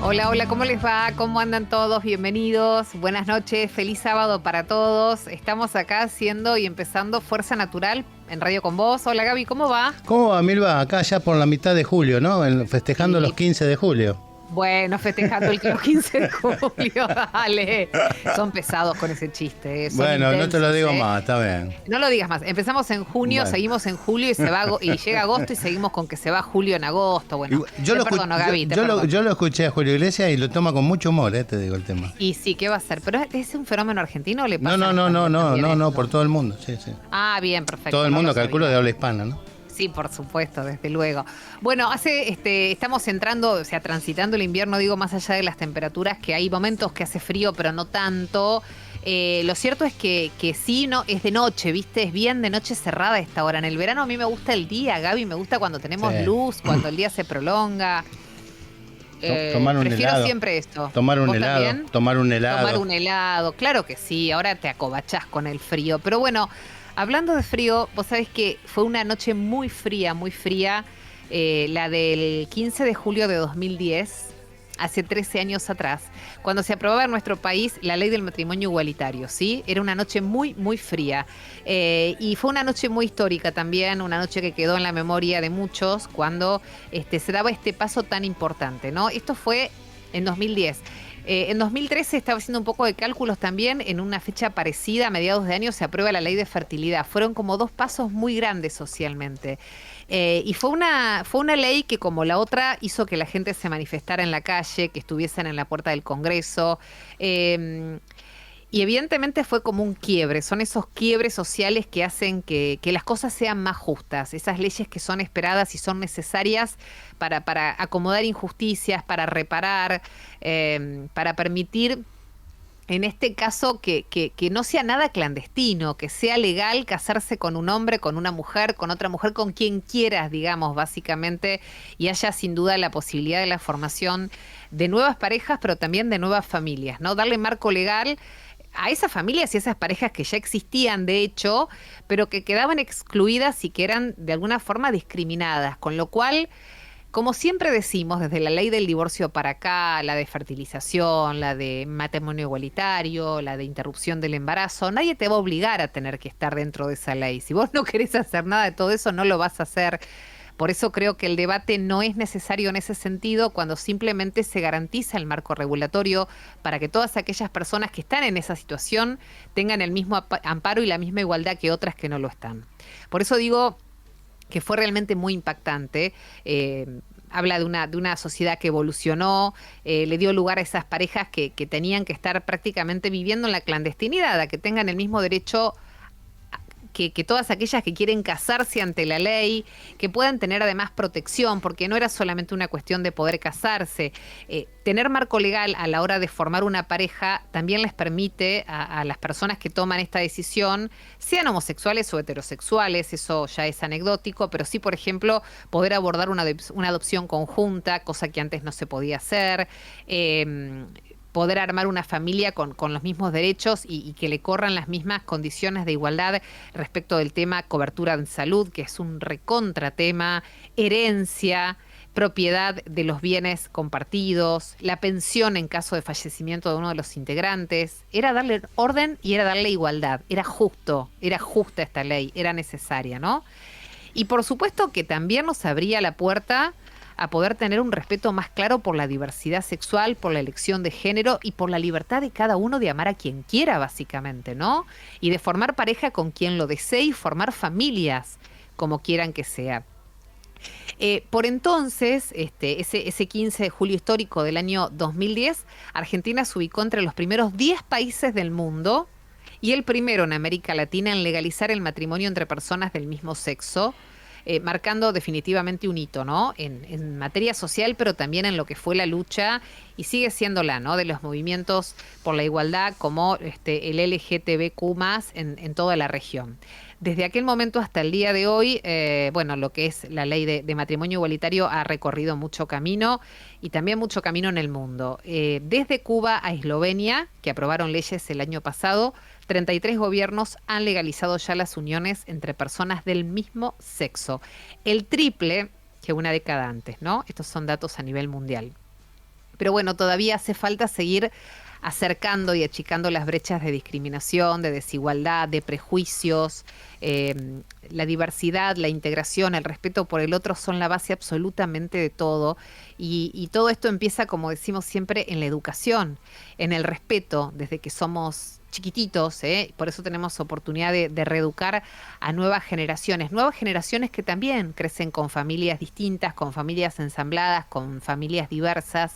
Hola, hola, ¿cómo les va? ¿Cómo andan todos? Bienvenidos, buenas noches, feliz sábado para todos. Estamos acá haciendo y empezando Fuerza Natural en Radio con Vos. Hola Gaby, ¿cómo va? ¿Cómo va, Milva? Acá ya por la mitad de julio, ¿no? Festejando los 15 de julio. Bueno, festejando el 15 de julio, dale. Son pesados con ese chiste, son Bueno, no te lo intensos, digo más, está bien. No lo digas más. Empezamos en junio, Bueno. seguimos en julio y y llega agosto y seguimos con que se va julio en agosto. Bueno, Yo te lo, perdono, Gaby, te yo perdono. yo lo escuché a Julio Iglesias y lo toma con mucho humor, te digo el tema. Y sí, ¿qué va a hacer? ¿Pero es un fenómeno argentino o le pasa No, en España también esto? por todo el mundo, sí. Ah, bien, perfecto. Todo el no mundo, lo sabía. calculo, de habla hispana, ¿no? Sí, por supuesto, desde luego. Bueno, estamos entrando, o sea, transitando el invierno, digo, más allá de las temperaturas, que hay momentos que hace frío, pero no tanto. Lo cierto es que sí, no, es de noche, ¿viste? Es bien de noche cerrada esta hora. En el verano a mí me gusta el día, Gaby, me gusta cuando tenemos Sí. luz, cuando el día se prolonga. Tomar un Prefiero helado. siempre esto. Tomar un ¿Vos helado. también? Tomar un helado. Tomar un helado, claro que sí, ahora te acobachás con el frío. Pero bueno, hablando de frío, vos sabés que fue una noche muy fría, la del 15 de julio de 2010, hace 13 años atrás, cuando se aprobaba en nuestro país la ley del matrimonio igualitario, ¿sí? Era una noche muy, muy fría. Y fue una noche muy histórica también, una noche que quedó en la memoria de muchos cuando se daba este paso tan importante, ¿no? Esto fue en 2010. En 2013 estaba haciendo un poco de cálculos también, en una fecha parecida, a mediados de año se aprueba la ley de fertilidad. Fueron como dos pasos muy grandes socialmente. Y fue una ley que, como la otra, hizo que la gente se manifestara en la calle, que estuviesen en la puerta del Congreso. Y evidentemente fue como un quiebre, son esos quiebres sociales que hacen que las cosas sean más justas, esas leyes que son esperadas y son necesarias para acomodar injusticias, para reparar, para permitir, en este caso, que no sea nada clandestino, que sea legal casarse con un hombre, con una mujer, con otra mujer, con quien quieras, digamos, básicamente, y haya sin duda la posibilidad de la formación de nuevas parejas, pero también de nuevas familias, ¿no? Darle marco legal a esas familias y esas parejas que ya existían, de hecho, pero que quedaban excluidas y que eran de alguna forma discriminadas, con lo cual, como siempre decimos, desde la ley del divorcio para acá, la de fertilización, la de matrimonio igualitario, la de interrupción del embarazo, nadie te va a obligar a tener que estar dentro de esa ley. Si vos no querés hacer nada de todo eso, no lo vas a hacer. Por eso creo que el debate no es necesario en ese sentido cuando simplemente se garantiza el marco regulatorio para que todas aquellas personas que están en esa situación tengan el mismo amparo y la misma igualdad que otras que no lo están. Por eso digo que fue realmente muy impactante. Habla de una sociedad que evolucionó, le dio lugar a esas parejas que tenían que estar prácticamente viviendo en la clandestinidad, a que tengan el mismo derecho que todas aquellas que quieren casarse ante la ley, que puedan tener además protección, porque no era solamente una cuestión de poder casarse. Tener marco legal a la hora de formar una pareja también les permite a las personas que toman esta decisión, sean homosexuales o heterosexuales, eso ya es anecdótico, pero sí, por ejemplo, poder abordar una adopción conjunta, cosa que antes no se podía hacer. Poder armar una familia con los mismos derechos y que le corran las mismas condiciones de igualdad respecto del tema cobertura en salud, que es un recontratema, herencia, propiedad de los bienes compartidos, la pensión en caso de fallecimiento de uno de los integrantes. Era darle orden y era darle igualdad. Era justo, era justa esta ley, era necesaria, ¿no? Y por supuesto que también nos abría la puerta a poder tener un respeto más claro por la diversidad sexual, por la elección de género y por la libertad de cada uno de amar a quien quiera, básicamente, ¿no? Y de formar pareja con quien lo desee y formar familias como quieran que sea. Por entonces, ese 15 de julio histórico del año 2010, Argentina se ubicó entre los primeros 10 países del mundo y el primero en América Latina en legalizar el matrimonio entre personas del mismo sexo, marcando definitivamente un hito, ¿no? En materia social, pero también en lo que fue la lucha, y sigue siéndola, ¿no? De los movimientos por la igualdad como el LGTBQ+, en toda la región. Desde aquel momento hasta el día de hoy, lo que es la ley de matrimonio igualitario ha recorrido mucho camino y también mucho camino en el mundo. Desde Cuba a Eslovenia, que aprobaron leyes el año pasado, 33 gobiernos han legalizado ya las uniones entre personas del mismo sexo. El triple, que una década antes, ¿no? Estos son datos a nivel mundial. Pero bueno, todavía hace falta seguir acercando y achicando las brechas de discriminación, de desigualdad, de prejuicios. La diversidad, la integración, el respeto por el otro son la base absolutamente de todo. Y todo esto empieza, como decimos siempre, en la educación, en el respeto, desde que somos chiquititos, ¿eh? Por eso tenemos oportunidad de reeducar a nuevas generaciones que también crecen con familias distintas, con familias ensambladas, con familias diversas.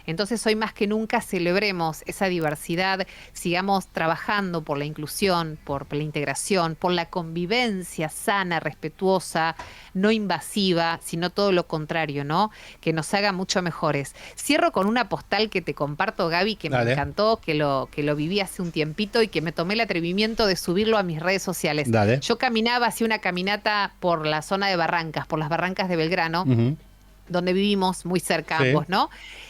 Entonces hoy más que nunca celebremos esa diversidad, sigamos trabajando por la inclusión, por la integración, por la convivencia sana, respetuosa, no invasiva, sino todo lo contrario, ¿no? Que nos haga mucho mejores. Cierro con una postal que te comparto, Gaby, que me encantó, que lo viví hace un tiempito y que me tomé el atrevimiento de subirlo a mis redes sociales. Dale. Yo caminaba, hacía una caminata por la zona de Barrancas, por las Barrancas de Belgrano, donde vivimos muy cerca ambos, ¿no?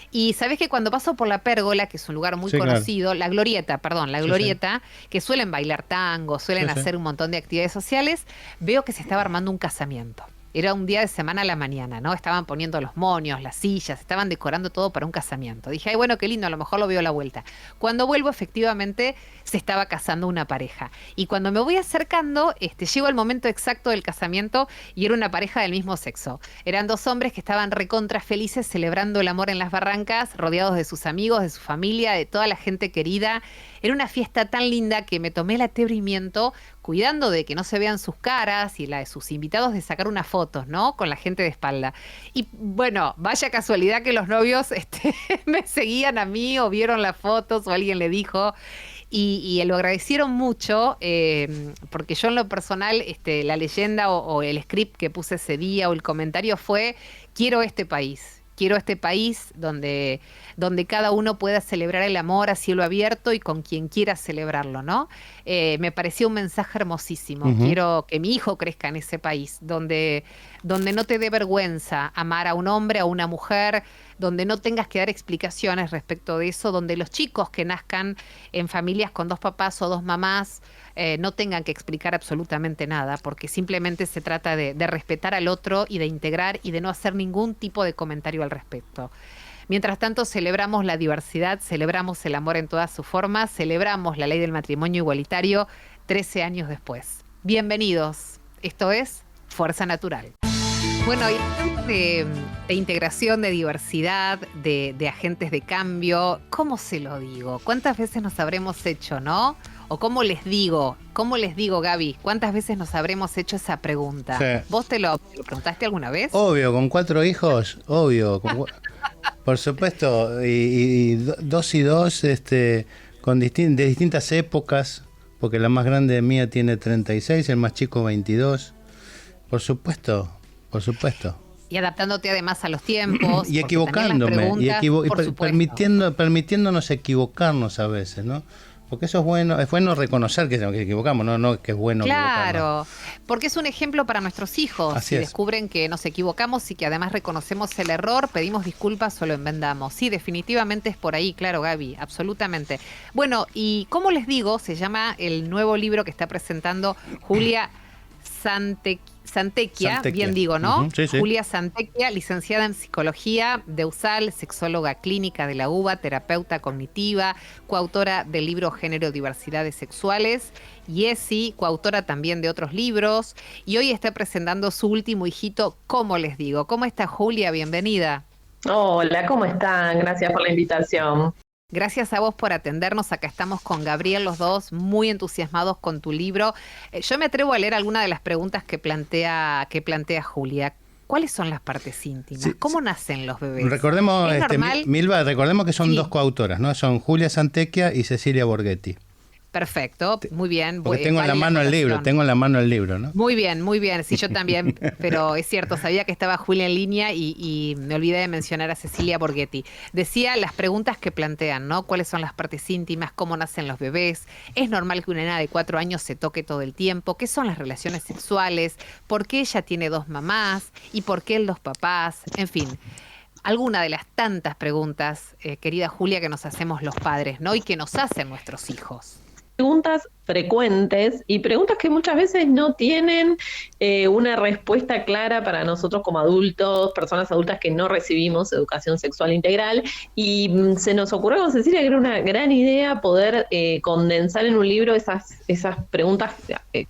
Y sabés que cuando paso por la Pérgola, que es un lugar muy conocido, claro. La Glorieta, que suelen bailar tango, suelen hacer un montón de actividades sociales, veo que se estaba armando un casamiento. Era un día de semana a la mañana, ¿no? Estaban poniendo los moños, las sillas, estaban decorando todo para un casamiento. Dije, ay, bueno, qué lindo, a lo mejor lo veo a la vuelta. Cuando vuelvo, efectivamente, se estaba casando una pareja. Y cuando me voy acercando, llego al momento exacto del casamiento y era una pareja del mismo sexo. Eran dos hombres que estaban recontra felices celebrando el amor en las Barrancas, rodeados de sus amigos, de su familia, de toda la gente querida. Era una fiesta tan linda que me tomé el atrevimiento, cuidando de que no se vean sus caras y la de sus invitados, de sacar unas fotos, ¿no? Con la gente de espalda. Y bueno, vaya casualidad que los novios me seguían a mí o vieron las fotos o alguien le dijo. Y lo agradecieron mucho, porque yo en lo personal, la leyenda o el script que puse ese día o el comentario fue, quiero este país donde cada uno pueda celebrar el amor a cielo abierto y con quien quiera celebrarlo, ¿no? Me pareció un mensaje hermosísimo. Quiero que mi hijo crezca en ese país, donde no te dé vergüenza amar a un hombre, a una mujer, donde no tengas que dar explicaciones respecto de eso, donde los chicos que nazcan en familias con dos papás o dos mamás no tengan que explicar absolutamente nada, porque simplemente se trata de respetar al otro y de integrar y de no hacer ningún tipo de comentario al respecto. Mientras tanto, celebramos la diversidad, celebramos el amor en todas sus formas, celebramos la ley del matrimonio igualitario 13 años después. Bienvenidos. Esto es Fuerza Natural. Bueno, y de integración, de diversidad, de agentes de cambio, ¿cómo se lo digo? ¿Cuántas veces nos habremos hecho, no? O ¿cómo les digo, Gaby? ¿Cuántas veces nos habremos hecho esa pregunta? Sí. ¿Vos te lo preguntaste alguna vez? Obvio, con 4 hijos, obvio. Por supuesto, y dos y dos, de distintas épocas, porque la más grande mía tiene 36, el más chico 22. Por supuesto. Y adaptándote además a los tiempos. Y equivocándome, permitiéndonos equivocarnos a veces, ¿no? Porque eso es bueno reconocer que nos equivocamos, no que es bueno equivocarnos. Claro, porque es un ejemplo para nuestros hijos. Así si es. Descubren que nos equivocamos y que además reconocemos el error, pedimos disculpas o lo enmendamos. Sí, definitivamente es por ahí, claro, Gaby, absolutamente. Bueno, y como les digo, se llama el nuevo libro que está presentando Julia Santecchia, bien digo, ¿no? Sí. Julia Santecchia, licenciada en Psicología de USAL, sexóloga clínica de la UBA, terapeuta cognitiva, coautora del libro Género, Diversidades Sexuales, y ESI, coautora también de otros libros, y hoy está presentando su último hijito, ¿Cómo les digo? ¿Cómo está, Julia? Bienvenida. Hola, ¿cómo están? Gracias por la invitación. Gracias a vos por atendernos. Acá estamos con Gabriel, los dos muy entusiasmados con tu libro. Yo me atrevo a leer algunas de las preguntas que plantea Julia. ¿Cuáles son las partes íntimas? Sí, ¿cómo nacen los bebés? Recordemos, Milva, recordemos que son dos coautoras, ¿no? Son Julia Santecchia y Cecilia Borghetti. Perfecto, muy bien. Porque tengo en la mano el libro, ¿no? Muy bien, sí, yo también, pero es cierto, sabía que estaba Julia en línea y me olvidé de mencionar a Cecilia Borghetti. Decía las preguntas que plantean, ¿no? ¿Cuáles son las partes íntimas? ¿Cómo nacen los bebés? ¿Es normal que una nena de 4 años se toque todo el tiempo? ¿Qué son las relaciones sexuales? ¿Por qué ella tiene 2 mamás? ¿Y por qué él 2 papás? En fin, alguna de las tantas preguntas, querida Julia, que nos hacemos los padres, ¿no? Y que nos hacen nuestros hijos. preguntas frecuentes y preguntas que muchas veces no tienen una respuesta clara para nosotros como adultos, personas adultas que no recibimos educación sexual integral. Y se nos ocurrió con Cecilia que era una gran idea poder condensar en un libro esas preguntas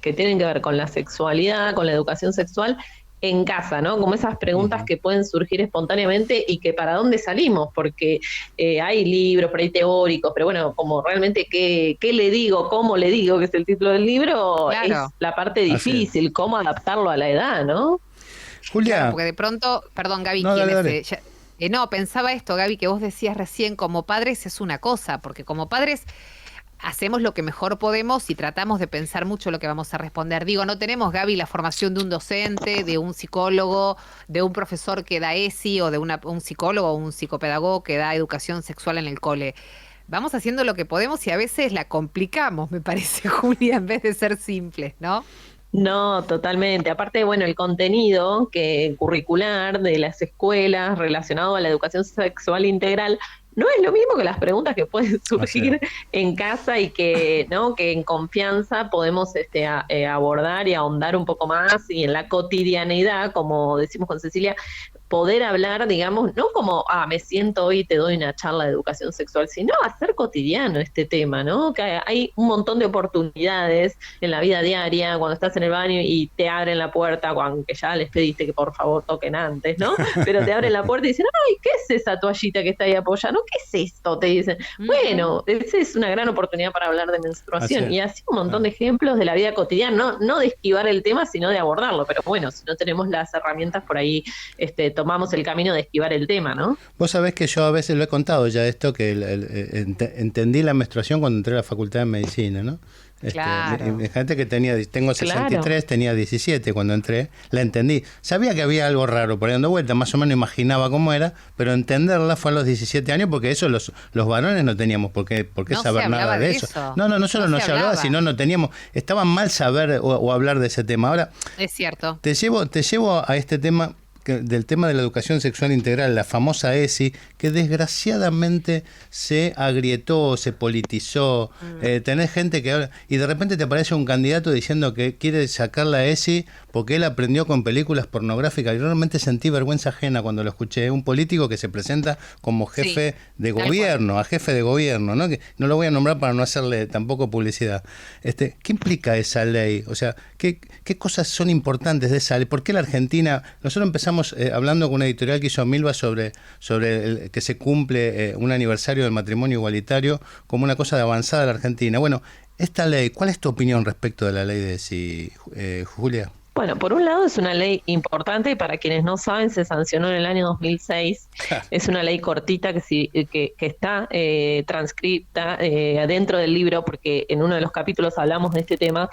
que tienen que ver con la sexualidad, con la educación sexual en casa, ¿no? Como esas preguntas que pueden surgir espontáneamente y que para dónde salimos, porque hay libros por ahí teóricos, pero bueno, como realmente qué le digo, cómo le digo, que es el título del libro, Claro. es la parte difícil, cómo adaptarlo a la edad, ¿no? Julia. Claro, porque de pronto, perdón, Gaby, No, dale. no, pensaba esto, Gaby, que vos decías recién, como padres es una cosa, porque como padres hacemos lo que mejor podemos y tratamos de pensar mucho lo que vamos a responder. Digo, no tenemos, Gaby, la formación de un docente, de un psicólogo, de un profesor que da ESI o de un psicólogo o un psicopedagogo que da educación sexual en el cole. Vamos haciendo lo que podemos y a veces la complicamos, me parece, Julia, en vez de ser simples, ¿no? No, totalmente. Aparte, bueno, el contenido curricular de las escuelas relacionado a la educación sexual integral no es lo mismo que las preguntas que pueden surgir en casa y que, ¿no? Que en confianza podemos abordar y ahondar un poco más y en la cotidianeidad, como decimos con Cecilia, poder hablar, digamos, no como, me siento hoy y te doy una charla de educación sexual, sino hacer cotidiano este tema, ¿no? Que hay un montón de oportunidades en la vida diaria, cuando estás en el baño y te abren la puerta, aunque ya les pediste que por favor toquen antes, ¿no? Pero te abren la puerta y dicen, ay, ¿qué es esa toallita que está ahí apoyada? ¿No? ¿Qué es esto? Te dicen. Bueno, esa es una gran oportunidad para hablar de menstruación. Y así un montón de ejemplos de la vida cotidiana, no de esquivar el tema, sino de abordarlo. Pero bueno, si no tenemos las herramientas por ahí, tomamos el camino de esquivar el tema, ¿no? Vos sabés que yo a veces lo he contado ya esto, que entendí la menstruación cuando entré a la facultad de medicina, ¿no? Claro. Gente que tengo 63, claro. Tenía 17 cuando entré, la entendí. Sabía que había algo raro por ahí dando vuelta, más o menos imaginaba cómo era, pero entenderla fue a los 17 años, porque eso los varones no teníamos por qué no saber nada de eso. No solo no se hablaba, sino no teníamos, estaba mal saber o hablar de ese tema. Ahora, es cierto. Te llevo a este tema del tema de la educación sexual integral, la famosa ESI, que desgraciadamente se agrietó, se politizó. Tenés gente que habla, y de repente te aparece un candidato diciendo que quiere sacar la ESI porque él aprendió con películas pornográficas. Y realmente sentí vergüenza ajena cuando lo escuché. Un político que se presenta como jefe de gobierno, a jefe de gobierno, ¿no? Que no lo voy a nombrar para no hacerle tampoco publicidad. ¿Qué implica esa ley? O sea, ¿qué cosas son importantes de esa ley? ¿Por qué la Argentina? Nosotros empezamos hablando con una editorial que hizo Milva sobre que se cumple un aniversario del matrimonio igualitario como una cosa de avanzada de la Argentina. Bueno, esta ley, ¿cuál es tu opinión respecto de la ley de ESI, Julia? Bueno, por un lado es una ley importante y para quienes no saben se sancionó en el año 2006. Es una ley cortita que está transcripta dentro del libro porque en uno de los capítulos hablamos de este tema.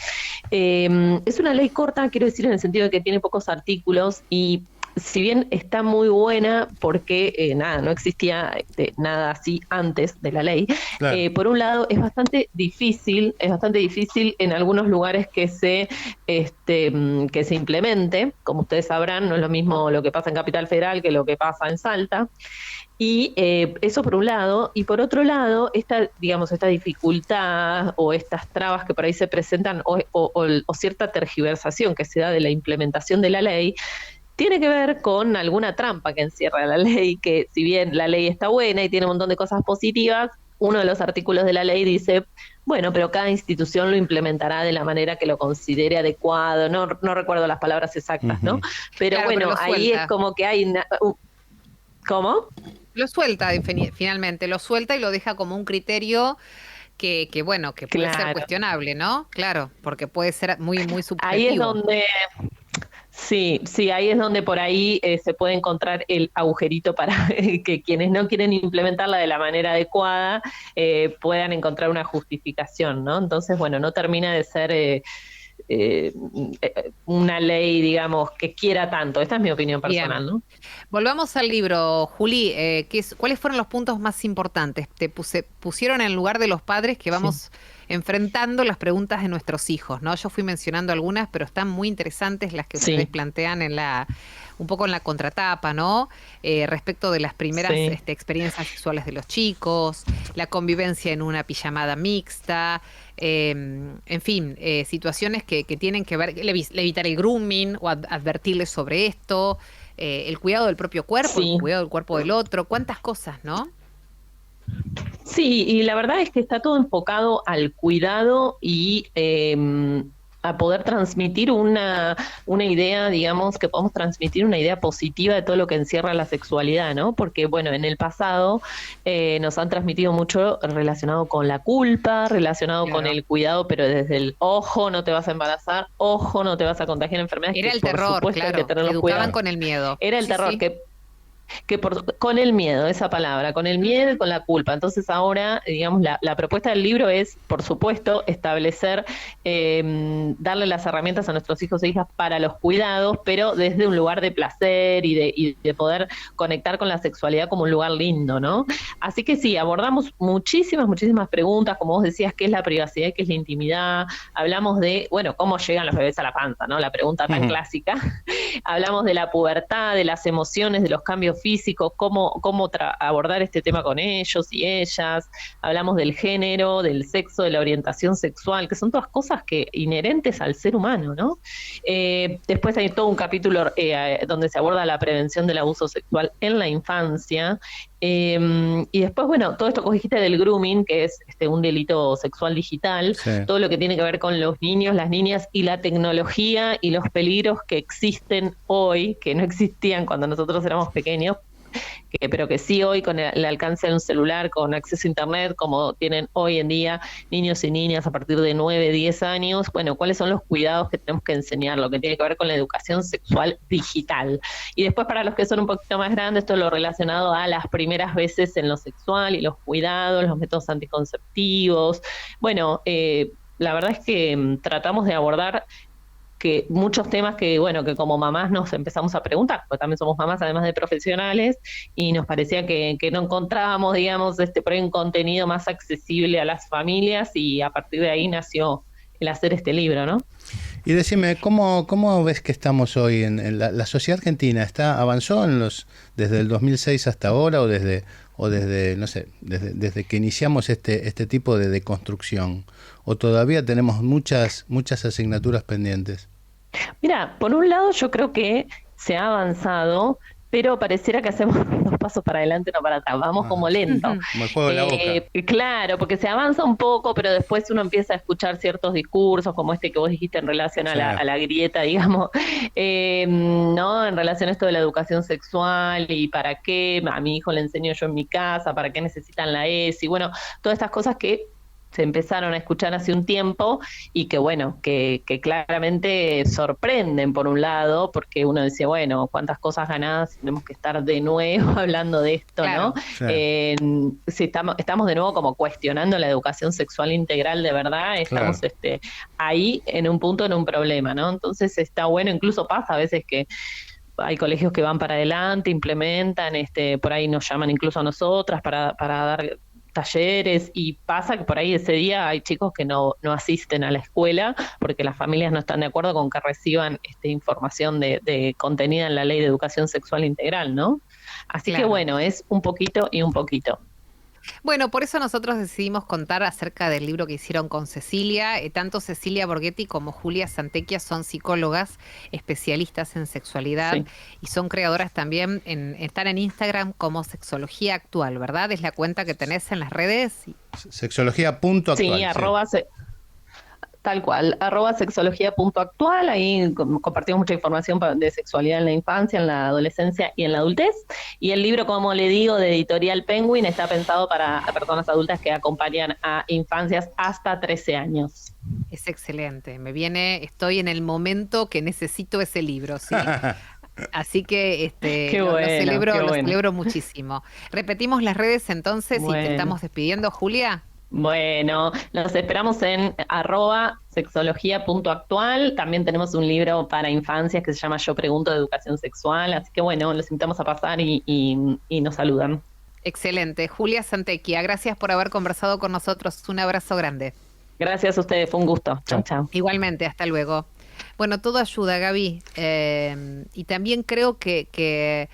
Es una ley corta, quiero decir, en el sentido de que tiene pocos artículos y si bien está muy buena porque no existía nada así antes de la ley, claro. Por un lado es bastante difícil en algunos lugares que se implemente, como ustedes sabrán, no es lo mismo lo que pasa en Capital Federal que lo que pasa en Salta. Y eso por un lado, y por otro lado, esta dificultad o estas trabas que por ahí se presentan o cierta tergiversación que se da de la implementación de la ley, tiene que ver con alguna trampa que encierra la ley, que si bien la ley está buena y tiene un montón de cosas positivas, uno de los artículos de la ley dice, bueno, pero cada institución lo implementará de la manera que lo considere adecuado, no recuerdo las palabras exactas, ¿no? Pero claro, bueno, pero ahí es como que hay... ¿Cómo? Lo suelta, finalmente, lo suelta y lo deja como un criterio que puede ser cuestionable, ¿no? Claro, porque puede ser muy subjetivo. Ahí es donde... Sí, ahí es donde por ahí se puede encontrar el agujerito para que quienes no quieren implementarla de la manera adecuada puedan encontrar una justificación, ¿no? Entonces, bueno, no termina de ser una ley, digamos, que quiera tanto. Esta es mi opinión personal, bien, ¿no? Volvamos al libro, Juli. ¿Cuáles fueron los puntos más importantes? Te pusieron en lugar de los padres que vamos enfrentando las preguntas de nuestros hijos, ¿no? Yo fui mencionando algunas, pero están muy interesantes las que ustedes plantean en la un poco en la contratapa, ¿no? Respecto de las primeras experiencias sexuales de los chicos, la convivencia en una pijamada mixta, en fin, situaciones que tienen que ver, evitar el grooming o advertirles sobre esto, el cuidado del propio cuerpo, el cuidado del cuerpo del otro, cuántas cosas, ¿no? Sí, y la verdad es que está todo enfocado al cuidado y a poder transmitir una idea, digamos, que podamos transmitir una idea positiva de todo lo que encierra la sexualidad, ¿no? Porque, bueno, en el pasado nos han transmitido mucho relacionado con la culpa, relacionado con el cuidado, pero desde el ojo, no te vas a embarazar, ojo, no te vas a contagiar enfermedades. Era el terror, claro, hay que tenerlos educaban cuidados. con el miedo. Era el terror, con el miedo, esa palabra, con el miedo y con la culpa. Entonces ahora, digamos, la propuesta del libro es, por supuesto, establecer, darle las herramientas a nuestros hijos e hijas para los cuidados, pero desde un lugar de placer y de poder conectar con la sexualidad como un lugar lindo, ¿no? Así que sí, abordamos muchísimas preguntas, como vos decías, ¿qué es la privacidad y qué es la intimidad? Hablamos de, bueno, cómo llegan los bebés a la panza, ¿no? La pregunta tan clásica. Hablamos de la pubertad, de las emociones, de los cambios físicos, cómo abordar este tema con ellos y ellas. Hablamos del género, del sexo, de la orientación sexual, que son todas cosas que inherentes al ser humano, ¿no? Después hay todo un capítulo donde se aborda la prevención del abuso sexual en la infancia. Y después, bueno, todo esto que dijiste del grooming, que es un delito sexual digital, todo lo que tiene que ver con los niños, las niñas y la tecnología y los peligros que existen hoy, que no existían cuando nosotros éramos pequeños, pero que sí hoy con el alcance de un celular, con acceso a internet, como tienen hoy en día niños y niñas a partir de 9, 10 años, bueno, cuáles son los cuidados que tenemos que enseñar, lo que tiene que ver con la educación sexual digital. Y después para los que son un poquito más grandes, todo lo relacionado a las primeras veces en lo sexual y los cuidados, los métodos anticonceptivos. Bueno, la verdad es que tratamos de abordar que muchos temas que, bueno, que como mamás nos empezamos a preguntar, porque también somos mamás además de profesionales, y nos parecía que no encontrábamos, digamos, por ahí un contenido más accesible a las familias, y a partir de ahí nació el hacer este libro, ¿no? Y decime, ¿cómo ves que estamos hoy en la sociedad argentina? ¿Avanzó desde el 2006 hasta ahora o desde no sé, desde que iniciamos este tipo de deconstrucción? ¿O todavía tenemos muchas asignaturas pendientes? Mira, por un lado yo creo que se ha avanzado, pero pareciera que hacemos dos pasos para adelante, no para atrás, vamos como lento. Como el juego de la boca. Claro, porque se avanza un poco, pero después uno empieza a escuchar ciertos discursos, como este que vos dijiste en relación a la grieta, digamos, ¿no? En relación a esto de la educación sexual y para qué, a mi hijo le enseño yo en mi casa, para qué necesitan la ESI, bueno, todas estas cosas que se empezaron a escuchar hace un tiempo y que bueno, que claramente sorprenden por un lado, porque uno dice, bueno, cuántas cosas ganadas, tenemos que estar de nuevo hablando de esto, claro, ¿no? Claro. Si estamos de nuevo como cuestionando la educación sexual integral de verdad, estamos claro, ahí en un punto, en un problema, ¿no? Entonces está bueno, incluso pasa a veces que hay colegios que van para adelante, implementan, por ahí nos llaman incluso a nosotras para dar talleres, y pasa que por ahí ese día hay chicos que no asisten a la escuela porque las familias no están de acuerdo con que reciban información de contenida en la Ley de Educación Sexual Integral, ¿no? Así claro, que bueno, es un poquito y un poquito. Bueno, por eso nosotros decidimos contar acerca del libro que hicieron con Cecilia. Tanto Cecilia Borghetti como Julia Santecchia son psicólogas especialistas en sexualidad, sí, y son creadoras también, están en Instagram como Sexología Actual, ¿verdad? Es la cuenta que tenés en las redes. Sexología.actual. Sí, sí. Tal cual, @sexología.actual, ahí compartimos mucha información de sexualidad en la infancia, en la adolescencia y en la adultez. Y el libro, como le digo, de Editorial Penguin, está pensado para personas adultas que acompañan a infancias hasta 13 años. Es excelente, estoy en el momento que necesito ese libro, ¿sí? Así que lo celebro muchísimo. Repetimos las redes entonces y te estamos despidiendo, Julia. Bueno, los esperamos en @sexología.actual. También tenemos un libro para infancias que se llama Yo Pregunto de Educación Sexual. Así que bueno, los invitamos a pasar y nos saludan. Excelente. Julia Santecchia, gracias por haber conversado con nosotros. Un abrazo grande. Gracias a ustedes, fue un gusto. Chau, chau. Igualmente, hasta luego. Bueno, todo ayuda, Gaby. Y también creo que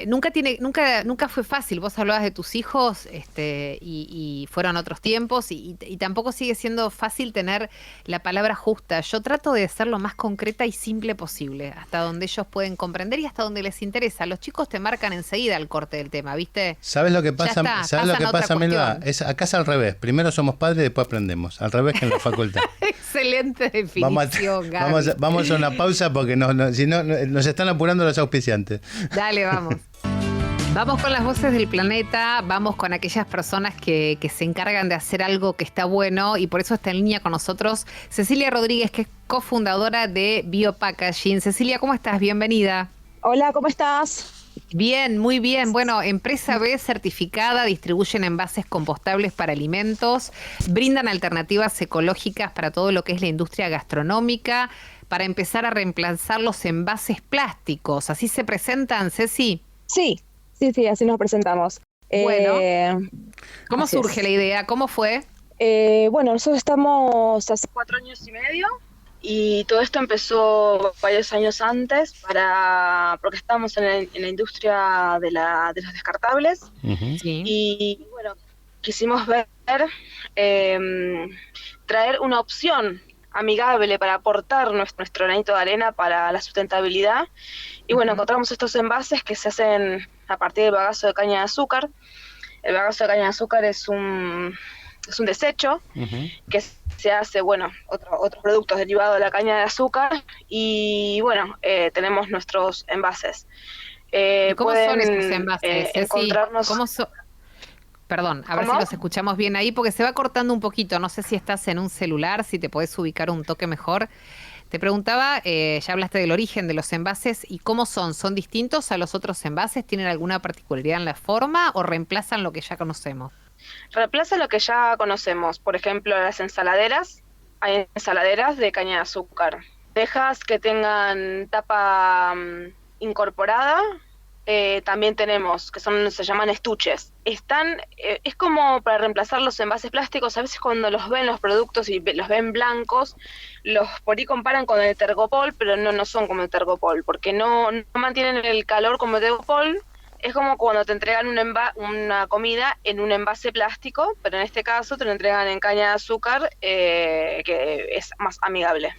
nunca fue fácil. Vos hablabas de tus hijos, y fueron otros tiempos, y tampoco sigue siendo fácil tener la palabra justa. Yo trato de ser lo más concreta y simple posible, hasta donde ellos pueden comprender y hasta donde les interesa. Los chicos te marcan enseguida el corte del tema, ¿viste? ¿Sabes lo que Ya pasa? está, ¿Sabes lo pasan que a otra pasa, Melba? cuestión. Acá es al revés. Primero somos padres y después aprendemos. Al revés que en la facultad. Excelente Vamos definición, a, Gaby. vamos a una pausa porque si no, nos están apurando los auspiciantes. Dale, vamos. Vamos con las voces del planeta, vamos con aquellas personas que se encargan de hacer algo que está bueno, y por eso está en línea con nosotros Cecilia Rodríguez, que es cofundadora de Biopackaging. Cecilia, ¿cómo estás? Bienvenida. Hola, ¿cómo estás? Bien, muy bien. Bueno, empresa B certificada, distribuyen envases compostables para alimentos, brindan alternativas ecológicas para todo lo que es la industria gastronómica, para empezar a reemplazar los envases plásticos. ¿Así se presentan, Ceci? Sí, así nos presentamos. Bueno. ¿Cómo Así surge es. la idea? ¿Cómo fue? Bueno, nosotros estamos hace 4 años y medio y todo esto empezó varios años antes porque estábamos en la industria de los descartables. Ujú. Sí. Y bueno, quisimos traer una opción amigable para aportar nuestro granito de arena para la sustentabilidad. Y bueno, encontramos estos envases que se hacen a partir del bagazo de caña de azúcar. El bagazo de caña de azúcar es un desecho Ujú. que se hace, otros productos derivados de la caña de azúcar. Y bueno, tenemos nuestros envases. ¿Cómo son pueden, esos envases, Ceci? encontrarnos... Perdón, a ver si ¿Cómo? nos escuchamos bien ahí, porque se va cortando un poquito. No sé si estás en un celular, si te podés ubicar un toque mejor. Te preguntaba, ya hablaste del origen de los envases y cómo son. ¿Son distintos a los otros envases? ¿Tienen alguna particularidad en la forma o reemplazan lo que ya conocemos? Reemplaza lo que ya conocemos. Por ejemplo, las ensaladeras. Hay ensaladeras de caña de azúcar. Dejas que tengan tapa incorporada. También tenemos, se llaman estuches. Es como para reemplazar los envases plásticos. A veces cuando los ven los productos y los ven blancos, los por ahí comparan con el Tergopol, pero no son como el Tergopol, porque no mantienen el calor como el Tergopol. Es como cuando te entregan una comida en un envase plástico, pero en este caso te lo entregan en caña de azúcar, que es más amigable.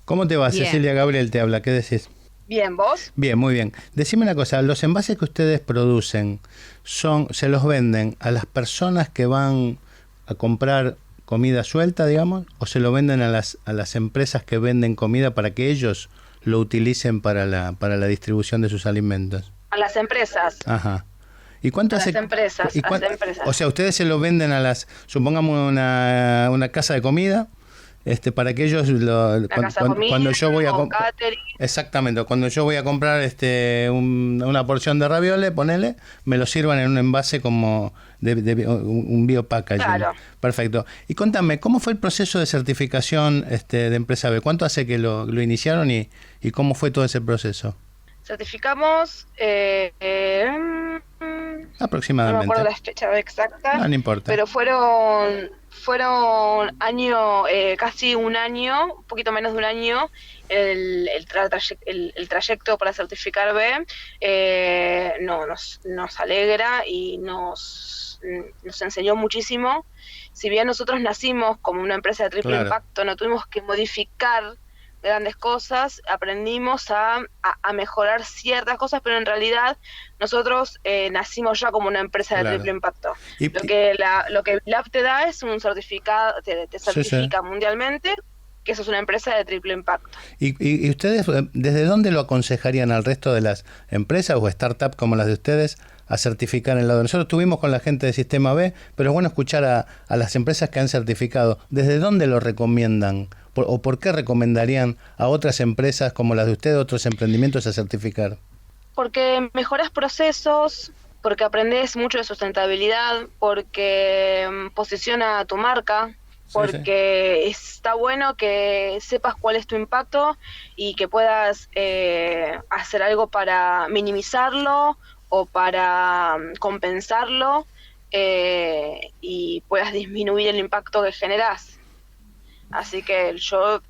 ¿Cómo te va, Bien. Cecilia? Gabriel te habla. ¿Qué decís? Bien, ¿vos? Bien, muy bien. Decime una cosa, ¿los envases que ustedes producen se los venden a las personas que van a comprar comida suelta, digamos, o se lo venden a las empresas que venden comida para que ellos lo utilicen para la distribución de sus alimentos? A las empresas. Ajá. ¿Y cuánto A hace? las empresas, y a las empresas. O sea, ustedes se lo venden a supongamos una casa de comida, para que ellos casa de comida, cuando yo voy a o catering. exactamente, cuando yo voy a comprar una porción de ravioles, ponele, me lo sirvan en un envase como un biopackaging. Claro. Perfecto. Y contame, ¿cómo fue el proceso de certificación de Empresa B? ¿Cuánto hace que lo iniciaron y cómo fue todo ese proceso? Certificamos, no me Aproximadamente. acuerdo la fecha exacta, No importa. pero fueron casi un año, un poquito menos de un año, el trayecto para certificar B. Nos alegra y nos enseñó muchísimo. Si bien nosotros nacimos como una empresa de triple Claro. impacto, no tuvimos que modificar grandes cosas, aprendimos a mejorar ciertas cosas, pero en realidad nosotros nacimos ya como una empresa de Claro. triple impacto. Y- Lo que BLAB te da es un certificado, te certifica mundialmente que eso es una empresa de triple impacto. ¿Y ustedes desde dónde lo aconsejarían al resto de las empresas o startups como las de ustedes a certificar en el lado? Nosotros estuvimos con la gente de Sistema B, pero es bueno escuchar a las empresas que han certificado. ¿Desde dónde lo recomiendan? ¿O por qué recomendarían a otras empresas como las de ustedes, otros emprendimientos a certificar? Porque mejoras procesos, porque aprendes mucho de sustentabilidad, porque posiciona tu marca, porque está bueno que sepas cuál es tu impacto y que puedas hacer algo para minimizarlo o para compensarlo, y puedas disminuir el impacto que generas. Así que yo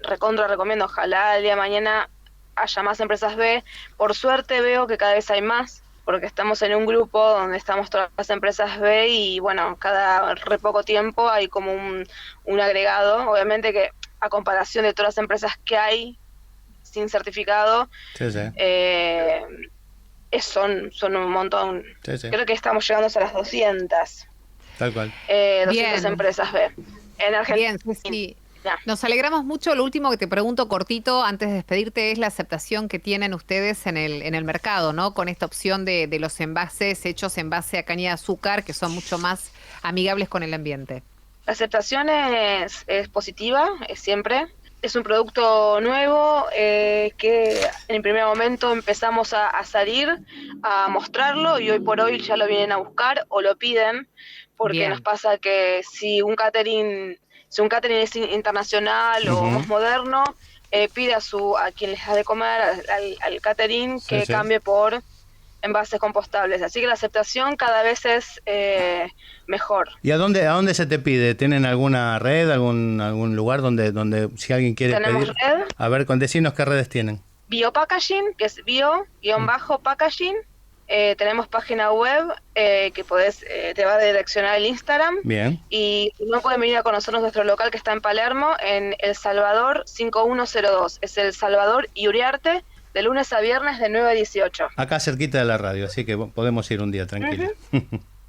recontra recomiendo, ojalá el día de mañana haya más empresas B. Por suerte veo que cada vez hay más, porque estamos en un grupo donde estamos todas las empresas B y bueno, cada re poco tiempo hay como un agregado, obviamente que a comparación de todas las empresas que hay sin certificado, Sí, sí. Son un montón. Sí, sí. Creo que estamos llegando a las 200. Tal cual. 200 Bien. empresas B. En Argentina. Bien, Ceci. Nos alegramos mucho. Lo último que te pregunto cortito antes de despedirte es la aceptación que tienen ustedes en el mercado, ¿no? Con esta opción de los envases hechos en base a caña de azúcar, que son mucho más amigables con el ambiente. La aceptación es positiva, es siempre. Es un producto nuevo que en el primer momento empezamos a salir, a mostrarlo y hoy por hoy ya lo vienen a buscar o lo piden, porque Bien. nos pasa que si un catering es internacional o más moderno, pide a quien les da de comer, al catering, Sí, que sí. cambie por envases compostables. Así que la aceptación cada vez es mejor. ¿Y a dónde se te pide? ¿Tienen alguna red, algún lugar donde si alguien quiere Tenemos pedir? red. A ver, decinos qué redes tienen. Biopackaging, que es bio-packaging. Tenemos página web que te va a direccionar el Instagram. Bien. Y no pueden venir a conocernos nuestro local que está en Palermo, en El Salvador 5102. Es El Salvador y Uriarte, de lunes a viernes de 9 a 18. Acá cerquita de la radio, así que podemos ir un día tranquilo.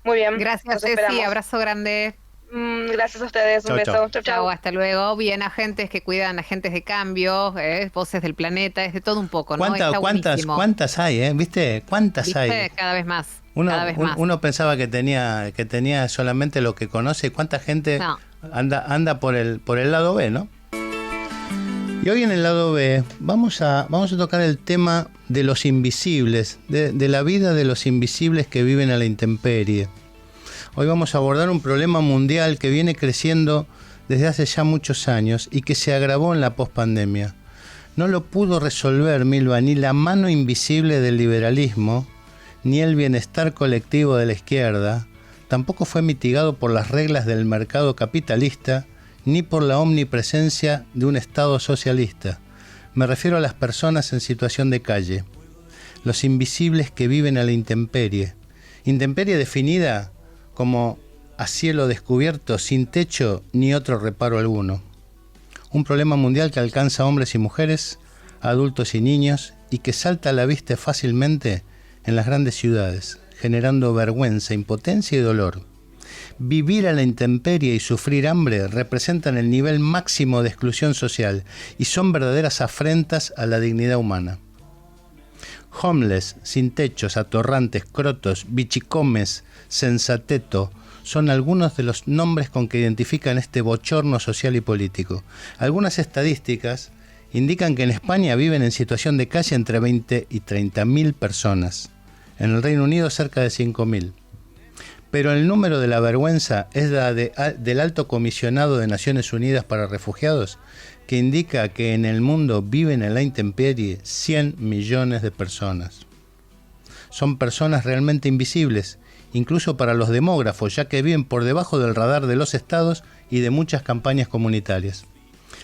Muy bien. Gracias, los Ceci. esperamos. Abrazo grande. Gracias a ustedes. Chau, Un beso. chau. Chau, Chao, chau. hasta luego. Bien, agentes que cuidan, agentes de cambio, voces del planeta, es de todo un poco, ¿no? Está buenísimo. ¿Cuántas hay, ¿Viste? ¿Cuántas ¿Viste? hay? Cada vez más. Cada vez más. Uno pensaba que tenía solamente lo que conoce. ¿Cuánta gente No. anda por el lado B, no? Y hoy en el lado B vamos a tocar el tema de los invisibles, de la vida de los invisibles que viven a la intemperie. Hoy vamos a abordar un problema mundial que viene creciendo desde hace ya muchos años y que se agravó en la pospandemia. No lo pudo resolver, Milva, ni la mano invisible del liberalismo, ni el bienestar colectivo de la izquierda. Tampoco fue mitigado por las reglas del mercado capitalista, ni por la omnipresencia de un Estado socialista. Me refiero a las personas en situación de calle, los invisibles que viven a la intemperie. Intemperie definida como a cielo descubierto, sin techo ni otro reparo alguno. Un problema mundial que alcanza a hombres y mujeres, adultos y niños, y que salta a la vista fácilmente en las grandes ciudades, generando vergüenza, impotencia y dolor. Vivir a la intemperie y sufrir hambre representan el nivel máximo de exclusión social y son verdaderas afrentas a la dignidad humana. Homeless, sin techos, atorrantes, crotos, bichicomes, sensateto, son algunos de los nombres con que identifican este bochorno social y político. Algunas estadísticas indican que en España viven en situación de calle entre 20 y 30.000 personas. En el Reino Unido cerca de 5.000. Pero el número de la vergüenza es la del Alto Comisionado de Naciones Unidas para Refugiados, que indica que en el mundo viven en la intemperie 100 millones de personas. Son personas realmente invisibles, incluso para los demógrafos, ya que viven por debajo del radar de los estados y de muchas campañas comunitarias.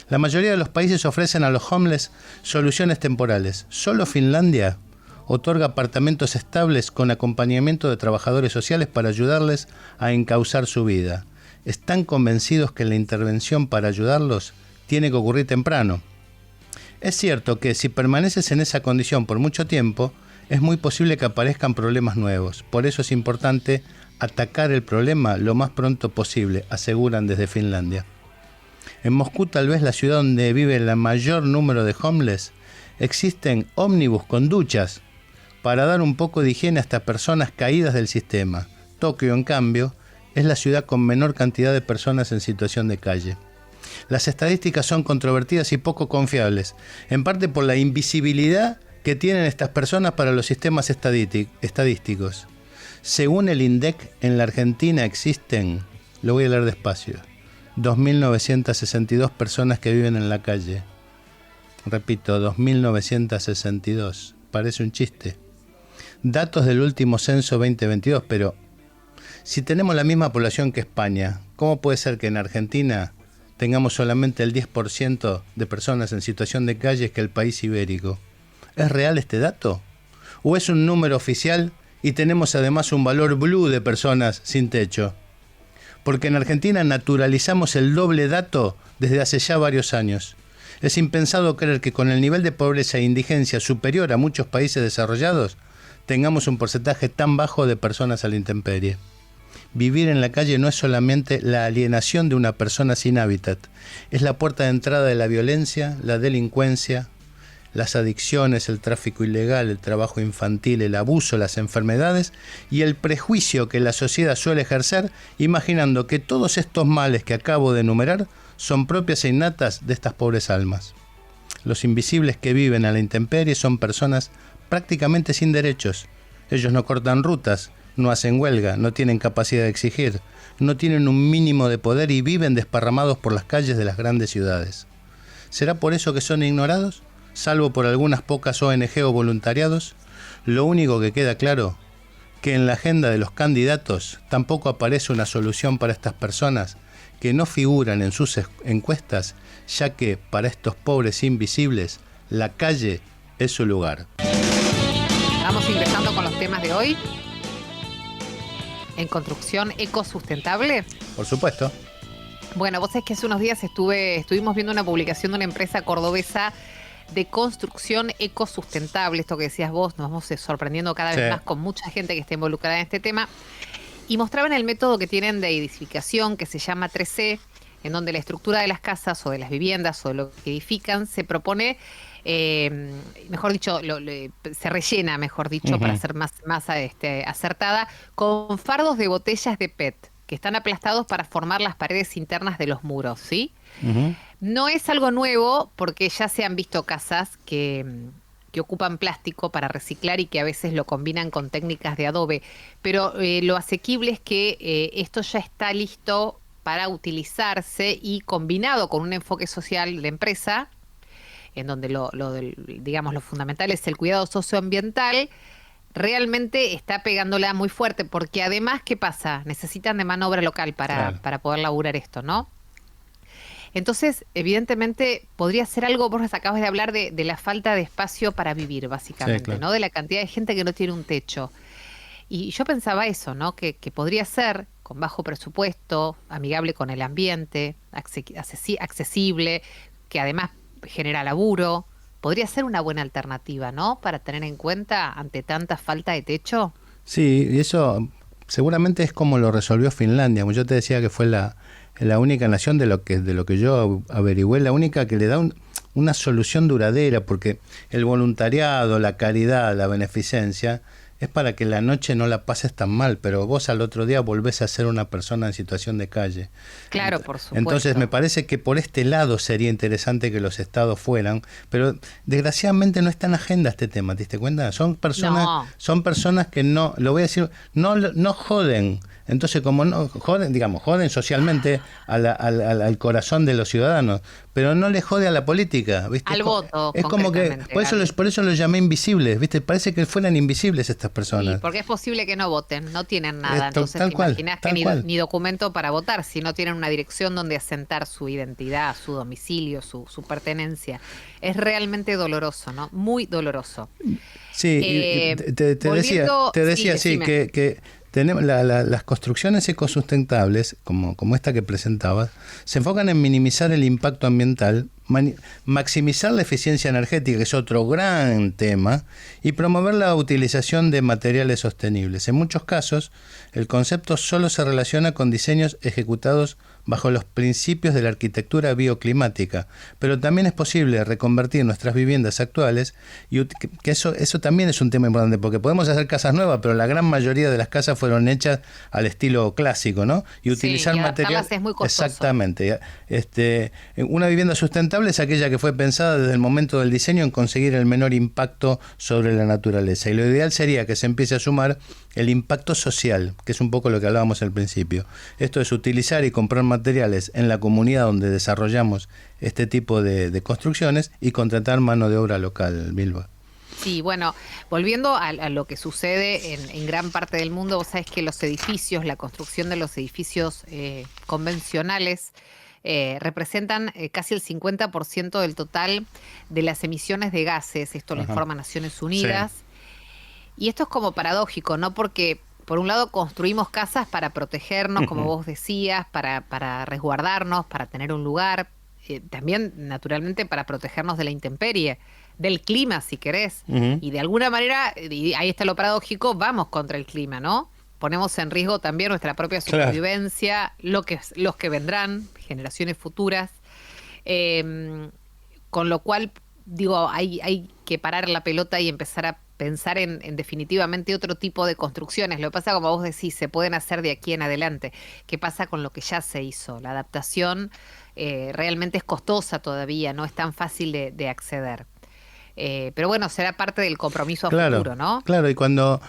La mayoría de los países ofrecen a los homeless soluciones temporales. Solo Finlandia otorga apartamentos estables con acompañamiento de trabajadores sociales para ayudarles a encauzar su vida. Están convencidos que la intervención para ayudarlos tiene que ocurrir temprano. Es cierto que si permaneces en esa condición por mucho tiempo, es muy posible que aparezcan problemas nuevos. Por eso es importante atacar el problema lo más pronto posible, aseguran desde Finlandia. En Moscú, tal vez la ciudad donde vive el mayor número de homeless, existen ómnibus con duchas para dar un poco de higiene a estas personas caídas del sistema. Tokio, en cambio, es la ciudad con menor cantidad de personas en situación de calle. Las estadísticas son controvertidas y poco confiables, en parte por la invisibilidad que tienen estas personas para los sistemas estadísticos. Según el INDEC, en la Argentina existen, lo voy a leer despacio, 2.962 personas que viven en la calle. Repito, 2.962. Parece un chiste. Datos del último censo 2022, pero si tenemos la misma población que España, ¿cómo puede ser que en Argentina tengamos solamente el 10% de personas en situación de calle que el país ibérico. ¿Es real este dato? ¿O es un número oficial y tenemos además un valor blue de personas sin techo? Porque en Argentina naturalizamos el doble dato desde hace ya varios años. Es impensado creer que con el nivel de pobreza e indigencia superior a muchos países desarrollados, tengamos un porcentaje tan bajo de personas a la intemperie. Vivir en la calle no es solamente la alienación de una persona sin hábitat, es la puerta de entrada de la violencia, la delincuencia, las adicciones, el tráfico ilegal, el trabajo infantil, el abuso, las enfermedades y el prejuicio que la sociedad suele ejercer, imaginando que todos estos males que acabo de enumerar son propias e innatas de estas pobres almas. Los invisibles que viven a la intemperie son personas prácticamente sin derechos. Ellos no cortan rutas, no hacen huelga, no tienen capacidad de exigir, no tienen un mínimo de poder y viven desparramados por las calles de las grandes ciudades. ¿Será por eso que son ignorados? Salvo por algunas pocas ONG o voluntariados, lo único que queda claro, que en la agenda de los candidatos tampoco aparece una solución para estas personas que no figuran en sus encuestas, ya que para estos pobres invisibles, la calle es su lugar. Vamos ingresando con los temas de hoy. En construcción ecosustentable. Por supuesto. Bueno, vos sabés que hace unos días estuvimos viendo una publicación de una empresa cordobesa de construcción ecosustentable, esto que decías vos, nos vamos sorprendiendo cada vez más con mucha gente que está involucrada en este tema, y mostraban el método que tienen de edificación que se llama 3C, en donde la estructura de las casas o de las viviendas o de lo que edifican se propone, mejor dicho, se rellena, mejor dicho, para ser más acertada, con fardos de botellas de PET, que están aplastados para formar las paredes internas de los muros, ¿sí? No es algo nuevo porque ya se han visto casas que ocupan plástico para reciclar y que a veces lo combinan con técnicas de adobe, pero lo asequible es que esto ya está listo para utilizarse y combinado con un enfoque social de la empresa, en donde digamos, lo fundamental es el cuidado socioambiental, realmente está pegándola muy fuerte, porque además, ¿qué pasa? Necesitan de mano de obra local para poder laburar esto, ¿no? Entonces, evidentemente, podría ser algo, vos acabas de hablar de la falta de espacio para vivir, básicamente, Sí, claro. ¿no? De la cantidad de gente que no tiene un techo. Y yo pensaba eso, ¿no? Que podría ser con bajo presupuesto, amigable con el ambiente, accesible, que además genera laburo. Podría ser una buena alternativa, ¿no? Para tener en cuenta ante tanta falta de techo. Sí, y eso seguramente es como lo resolvió Finlandia. Como yo te decía que fue la única nación de lo que yo averigüé, la única que le da una solución duradera, porque el voluntariado, la caridad, la beneficencia es para que la noche no la pases tan mal, pero vos al otro día volvés a ser una persona en situación de calle. Claro, por supuesto. Entonces me parece que por este lado sería interesante que los estados fueran, pero desgraciadamente no está en agenda este tema, ¿te diste cuenta? Son personas que no, lo voy a decir, no joden. Entonces, como no joden, digamos, joden socialmente al corazón de los ciudadanos, pero no le jode a la política, ¿viste? Al voto, es como que por eso los llamé invisibles, ¿viste? Parece que fueran invisibles estas personas. Sí, porque es posible que no voten, no tienen nada. Entonces, tal te cual, imaginás tal que cual. ni documento para votar, si no tienen una dirección donde asentar su identidad, su domicilio, su pertenencia. Es realmente doloroso, ¿no? Muy doloroso. Sí, te decía, sí, que tenemos las construcciones ecosustentables, como esta que presentabas, se enfocan en minimizar el impacto ambiental, maximizar la eficiencia energética, que es otro gran tema, y promover la utilización de materiales sostenibles. En muchos casos, el concepto solo se relaciona con diseños ejecutados bajo los principios de la arquitectura bioclimática, pero también es posible reconvertir nuestras viviendas actuales, y que eso también es un tema importante, porque podemos hacer casas nuevas, pero la gran mayoría de las casas fueron hechas al estilo clásico, ¿no? Y utilizar materiales es muy costoso. Exactamente. Una vivienda sustentable es aquella que fue pensada desde el momento del diseño en conseguir el menor impacto sobre la naturaleza. Y lo ideal sería que se empiece a sumar el impacto social, que es un poco lo que hablábamos al principio. Esto es utilizar y comprar materiales en la comunidad donde desarrollamos este tipo de construcciones y contratar mano de obra local, Milva. Sí, bueno, volviendo a lo que sucede en gran parte del mundo, vos sabés que los edificios, la construcción de los edificios convencionales, representan casi el 50% del total de las emisiones de gases. Esto lo informa Naciones Unidas. Sí. Y esto es como paradójico, ¿no? Porque por un lado construimos casas para protegernos, como vos decías, para resguardarnos, para tener un lugar, también naturalmente para protegernos de la intemperie, del clima si querés. Y de alguna manera, y ahí está lo paradójico, vamos contra el clima, ¿no? Ponemos en riesgo también nuestra propia supervivencia, los que vendrán, generaciones futuras. Con lo cual, digo, hay que parar la pelota y empezar a pensar en definitivamente otro tipo de construcciones. Lo que pasa, como vos decís, se pueden hacer de aquí en adelante. ¿Qué pasa con lo que ya se hizo? La adaptación realmente es costosa todavía, no es tan fácil de acceder. Pero bueno, será parte del compromiso a futuro, ¿no? Claro, y cuando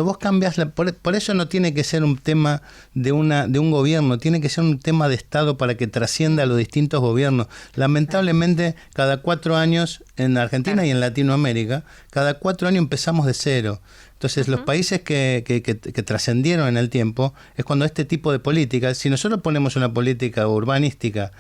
vos cambias, por eso no tiene que ser un tema de un gobierno, tiene que ser un tema de Estado para que trascienda a los distintos gobiernos. Lamentablemente, cada 4 años en Argentina y en Latinoamérica, cada 4 años empezamos de cero. Entonces, los países que trascendieron en el tiempo es cuando este tipo de políticas, si nosotros ponemos una política urbanística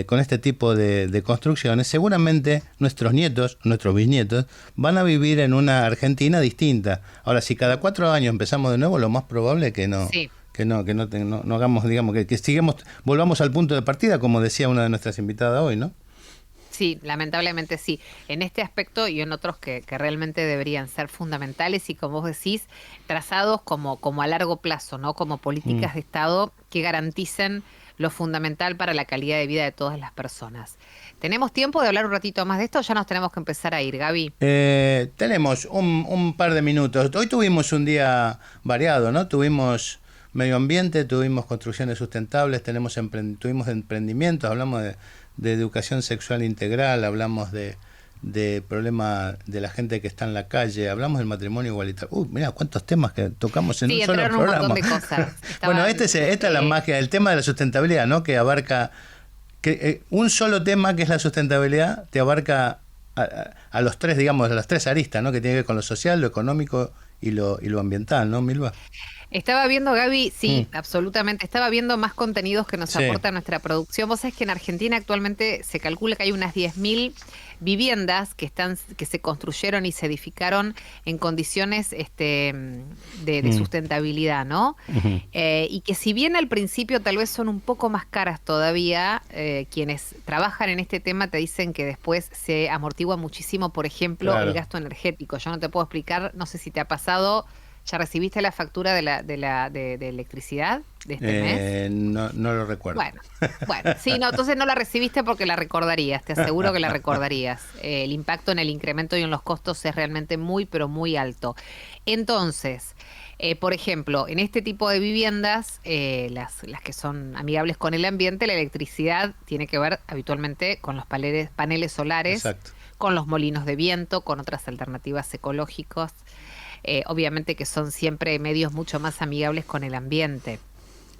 con este tipo de construcciones, seguramente nuestros nietos, nuestros bisnietos, van a vivir en una Argentina distinta. Ahora, si cada 4 años empezamos de nuevo, lo más probable es que no. Sí. Que no hagamos, digamos, que sigamos, volvamos al punto de partida, como decía una de nuestras invitadas hoy, ¿no? Sí, lamentablemente sí. En este aspecto y en otros que realmente deberían ser fundamentales y, como vos decís, trazados como a largo plazo, ¿no? Como políticas de Estado que garanticen lo fundamental para la calidad de vida de todas las personas. ¿Tenemos tiempo de hablar un ratito más de esto o ya nos tenemos que empezar a ir, Gaby? Tenemos un par de minutos. Hoy tuvimos un día variado, ¿no? Tuvimos medio ambiente, tuvimos construcciones sustentables, tuvimos emprendimientos, hablamos de educación sexual integral, hablamos de problema de la gente que está en la calle, hablamos del matrimonio igualitario. Mirá cuántos temas que tocamos en un solo programa. Un montón de cosas. Bueno, esta es la magia, el tema de la sustentabilidad, ¿no? Que abarca un solo tema, que es la sustentabilidad, te abarca a los tres, digamos, a las tres aristas, ¿no? Que tiene que ver con lo social, lo económico y lo ambiental, ¿no, Milva? Estaba viendo, Gaby, sí, absolutamente. Estaba viendo más contenidos que nos aporta nuestra producción. Vos sabés que en Argentina actualmente se calcula que hay unas 10.000 viviendas que se construyeron y se edificaron en condiciones de sustentabilidad, ¿no? Y que si bien al principio tal vez son un poco más caras todavía, quienes trabajan en este tema te dicen que después se amortigua muchísimo, por ejemplo, el gasto energético. Yo no te puedo explicar, no sé si te ha pasado. ¿Ya recibiste la factura de electricidad de este mes? No lo recuerdo. Bueno, sí, no, entonces no la recibiste porque la recordarías, te aseguro que la recordarías. El impacto en el incremento y en los costos es realmente muy, pero muy alto. Entonces, por ejemplo, en este tipo de viviendas, las que son amigables con el ambiente, la electricidad tiene que ver habitualmente con los paneles solares, exacto, con los molinos de viento, con otras alternativas ecológicas. Obviamente que son siempre medios mucho más amigables con el ambiente.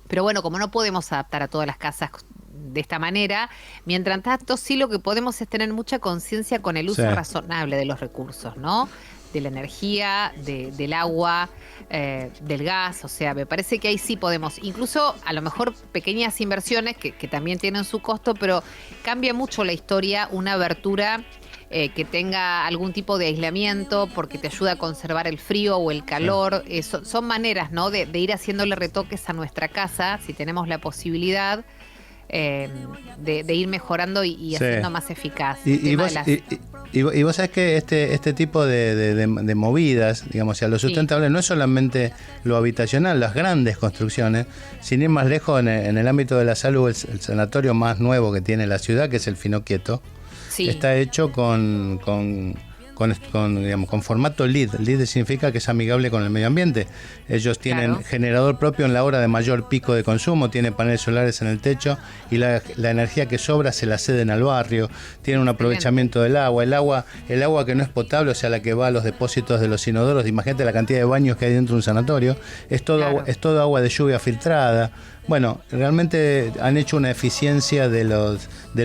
Pero bueno, como no podemos adaptar a todas las casas de esta manera, mientras tanto sí lo que podemos es tener mucha conciencia con el uso razonable de los recursos, ¿no? De la energía, del agua, del gas. O sea, me parece que ahí sí podemos, incluso a lo mejor pequeñas inversiones que también tienen su costo, pero cambia mucho la historia una abertura que tenga algún tipo de aislamiento porque te ayuda a conservar el frío o el calor. Son maneras, ¿no? de ir haciéndole retoques a nuestra casa, si tenemos la posibilidad de ir mejorando y haciendo más eficaz. Y vos sabés que este tipo de movidas, digamos, hacia lo sustentable, no es solamente lo habitacional, las grandes construcciones, sin ir más lejos en el ámbito de la salud, el sanatorio más nuevo que tiene la ciudad, que es el Finoquieto, está hecho con formato LEED. LEED significa que es amigable con el medio ambiente. Ellos tienen generador propio en la hora de mayor pico de consumo, tienen paneles solares en el techo y la energía que sobra se la ceden al barrio. Tienen un aprovechamiento del agua. El agua que no es potable, o sea, la que va a los depósitos de los inodoros. Imagínate la cantidad de baños que hay dentro de un sanatorio. Es todo agua de lluvia filtrada. Bueno, realmente han hecho una eficiencia del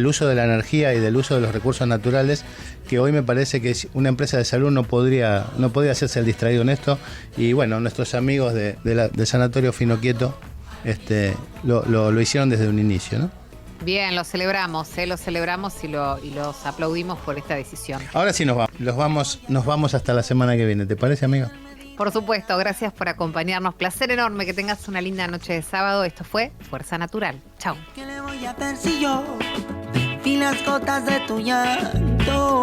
uso de la energía y del uso de los recursos naturales que hoy me parece que una empresa de salud no podría hacerse el distraído en esto. Y bueno, nuestros amigos del Sanatorio Finoquieto lo hicieron desde un inicio, ¿no? Bien, lo celebramos y los aplaudimos por esta decisión. Ahora sí nos vamos hasta la semana que viene. ¿Te parece, amiga? Por supuesto, gracias por acompañarnos. Placer enorme, que tengas una linda noche de sábado. Esto fue Fuerza Natural. Chao. ¿Qué le voy a hacer si yo vi las gotas de tu llanto?